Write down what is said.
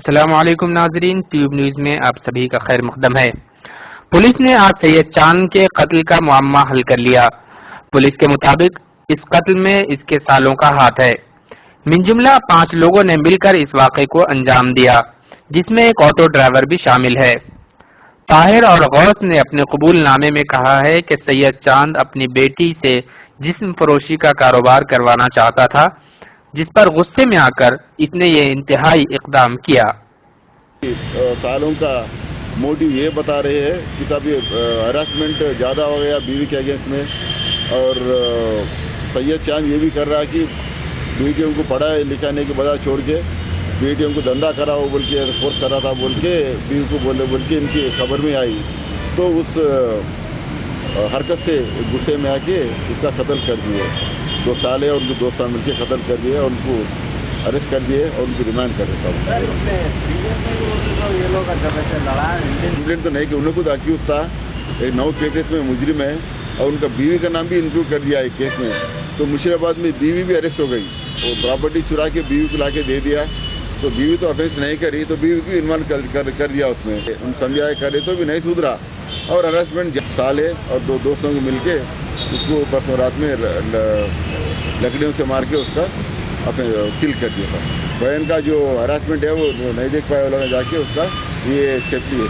अस्सलाम वालेकुम नाजरीन, ट्यूब न्यूज में आप सभी का खैर मकदम है। पुलिस ने आज सैयद चांद के कत्ल का मुअम्मा हल कर लिया। पुलिस के मुताबिक इस कत्ल में इसके सालों का हाथ है। मिन जुमला 5 लोगों ने मिलकर इस वाक़े को अंजाम दिया, जिसमें एक ऑटो ड्राइवर भी शामिल है। ताहिर और गौस ने अपने कबूलनामे में कहा है कि सैयद चांद अपनी बेटी से जिस्म फरोशी का कारोबार करवाना चाहता था, जिस पर गुस्से में आकर इसने ये इंतहाई इक़दाम किया। सालों का मोटिव ये बता रहे हैं कि तब ये हरासमेंट ज़्यादा हो गया बीवी के अगेंस्ट में, और सैयद चांद ये भी कर रहा है कि बेटियों को पढ़ा लिखाने के बजाय छोड़ के बेटियों को धंधा कराओ बोल के फोर्स कर रहा था बोल के बीवी को बोल के इनकी खबर में आई, तो उस हरकत से गुस्से में आके इसका कत्ल कर दिए। 2 साल और उनके दोस्त मिलकर कत्ल कर दिए और उनको अरेस्ट कर दिए और उनकी रिमांड कर रहे थे। कंप्लेंट तो नहीं कि उन्हें खुद अक्यूज था, एक 9 केसेस में मुजरिम है और उनका बीवी का नाम भी इंक्लूड कर दिया एक केस में। तो मुशीराबाद में बीवी भी अरेस्ट हो गई, वो प्रॉपर्टी चुरा के बीवी को ला के दे दिया, तो बीवी तो ऑफेंस नहीं करी तो बीवी को इन्वॉल्व कर दिया उसमें। उन समझाए करे तो भी नहीं सुधरा और हरासमेंट साले और 2 दोस्तों को मिलके उसको परसों रात में लकड़ियों से मार के उसका अपने किल कर दिया था। बहन का जो हरासमेंट है वो नहीं देख पाया, वो लोगों ने जाके उसका ये सेफ्टी है।